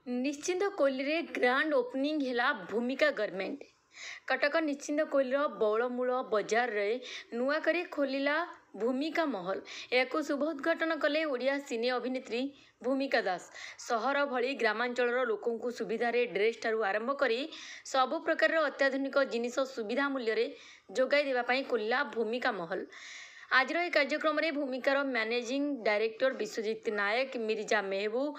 निश्चिंत कोइली grand opening है भूमिका गारमेंट कटक निश्चिंत कोइली बौलमूल बजार रे नुआ करी खोलिला भूमिका महल या शुभ उद्घाटन कले ओडिया सिने अभिनेत्री भूमिका दास। सहर भली ग्रामांचल लोकंकु सुविधा ड्रेस ठारू आरंभ करी सबु प्रकार अत्याधुनिक जिनिस सुविधा मूल्य जोगाई देवाई खोलिला भूमिका महल। आज कार्यक्रम में भूमिकार मैनेजिंग डायरेक्टर विश्वजित नायक मिर्जा मेहबूब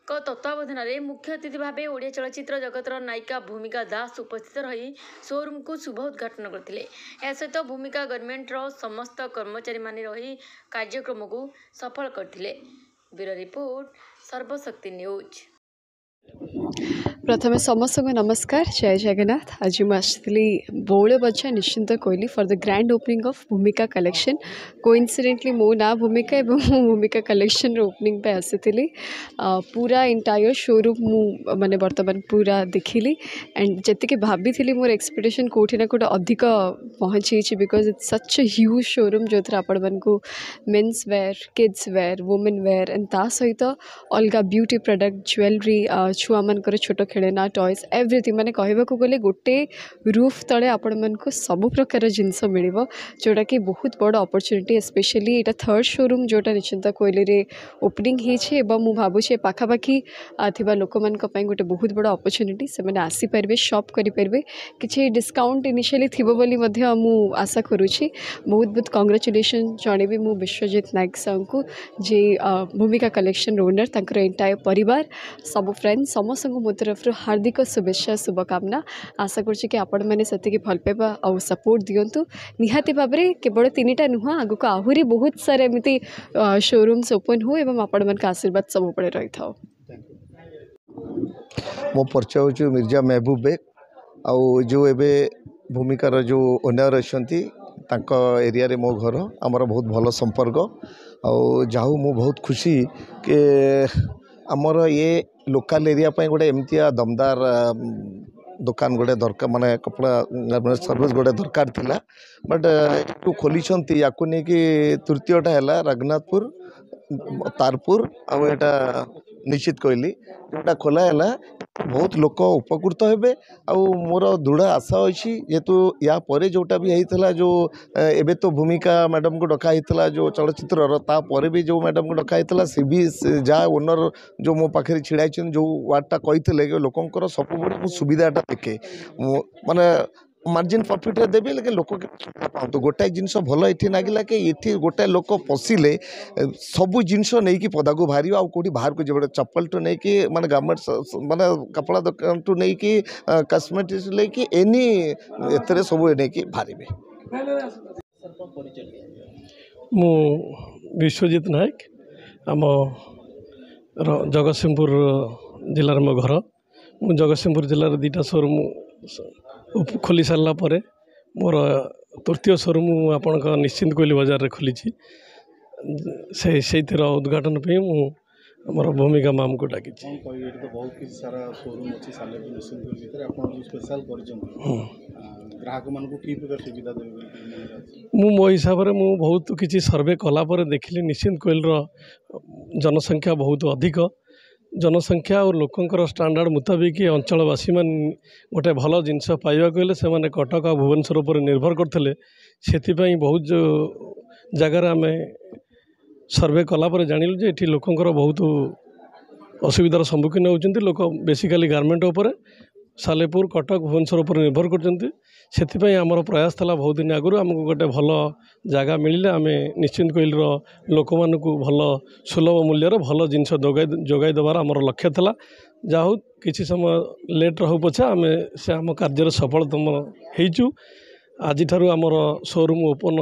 तत्वावधान में मुख्य अतिथि भाव ओडिया चलचित्र जगतर नायिका भूमिका दास उपस्थित रही शोरूम को शुभ उद्घाटन करते। सहित भूमिका गारमेंटर समस्त कर्मचारी माने रही कार्यक्रम को सफल करते। Bureau report Sarvashakti news. प्रथम समस्त को नमस्कार, जय जगन्नाथ। आज मुझे बौल बजा निश्चिंत कोइली for the grand opening of भूमिका कलेक्शन। कोइंसिडेंटली मो ना भूमिका एवं भूमिका कलेक्शन ओपनिंग पे आसी पूरा इंटायर शोरूम मु माने बर्तमान पूरा देखिली एंड जी भाभी थी मोर एक्सपेक्टेशन कोठी ना कोटे अधिक पहुँची because it's such a huge showroom जो आपण मानू men's wear, kids wear, women wear and ता सहित अलग ब्यूटी प्रोडक्ट, ज्वेलरी, छुआ मानकर छोट खेलना, टॉयज, एवरीथिंग माने कहबाक गले गोटे रूफ तले आपण मानक सबु प्रकार जिनस मिल जोटा कि बहुत बड़ अपॉर्चुनिटी। स्पेशली यहाँ थर्ड शोरूम जोटा निश्चिंत कोइली रे ओपनिंग होइछे एवं मु भाबुछे पाखापाखि थिबा लोक मानक पई गोटे बहुत बड़ अपॉर्चुनिटी। से माने आसी पारबे, शॉप करि पारबे, किछि डिस्काउंट इनिशियली थिबो बोली मध्य मु आशा करूछि। बहुत बहुत कांग्रेचुलेशन जणेबी मु विश्वजित नायक साहब को जे भूमिका कलेक्शन ओनर, तांकर एंटायर परिवार, सब फ्रेंड्स समस्त मो तरफ हार्दिक शुभेच्छा, शुभकामना। आशा करुँचे कि आपण मैंने से भल पाइबा और सपोर्ट दिंतु निहाती भाव में। केवल 3टा नुह आग को आहरी बहुत सारे एमती शोरूम्स ओपन हो एवं आपण मान आशीर्वाद सब रही था। मो परिचय हूँ मिर्जा मेहबूब बेग आउ जो एबे भूमिकार जो ओनर अच्छा एरिया रे मो घर आमर बहुत भल संपर्क आउ जाऊ मु बहुत खुशी के आमर ये लोकल एरिया पे गोटे एमतिया दमदार दुकान गोटे दरकार माने कपड़ा सर्विस गोटे दरकार थिला बट खोली या तृतीयटा है रघुनाथपुर, तारपुर आउ एटा निश्चित कोइली जोटा खोला है बहुत लोक उपकृत हेबे। आउ मोर दृढ़ आशा अच्छी जेहेतु या परे जोटा भी होता जो एबे तो भूमिका मैडम को डका होता जो चलचित्र तापर भी जो मैडम को डका होता सी भी जहाँ ओनर जो मो पाखे छिड़ाई जो वार्डटा कही लोकंर सब बड़े सुविधाटा देखे माने मार्जिन प्रॉफिट देवी लेकिन लोक तो गोटाए जिनस भल ये लगे कि ये गोटाए लोक पशिले सबू जिनस नहीं कि पदा को बाहर आउ कौटी बाहर को जब चप्पल टू नहीं कि माने गार्मेंट्स माने कपड़ा दुकान टू नहीं कि कस्मेटिक्स लेकिन एनी एतरे सब नहीं कि बाहर मु विश्वजित नायक आम जगतसिंहपुर जिलार मो घर मु जगतसिंहपुर जिलार 2टा शोरूम खोली सारा पर मोर तृतीय शोरूम आपण निश्चिंत कोइली बाजार रे खोली से उद्घाटन पे मोर भूमिका माम को डाकी मो हिसाब से मु बहुत किसी सर्वे कलापर देखिली निश्चिंत कोइल जनसंख्या बहुत अधिक जनसंख्या और लोकंकर स्टैंडर्ड मुताबिक अंचलवासी मान गोटे भल जिनस पाइबा गले से माने कटक और भुवनेश्वर पर निर्भर करते से बहुत जो जगार आम सर्वे कलापर जानिलु जे एठी लोकंकर बहुत असुविधार सम्मुखीन होती। लोक बेसिकाली गारमेंट उपर सालेपुर, कटक, भुवनेश्वर पर निर्भर करते आमर प्रयास था बहुत दिन आगु आमको गोटे भल जगह मिले आम निश्चिंत कोइल लोक मानू भल सुलभ मूल्यर भल जिनस जोगाई देवार आमर लक्ष्य था। जाऊ किसी समय लेट रहू पछे आम से आम कार्य सफलतम होइचु। आज आमर शोरूम ओपन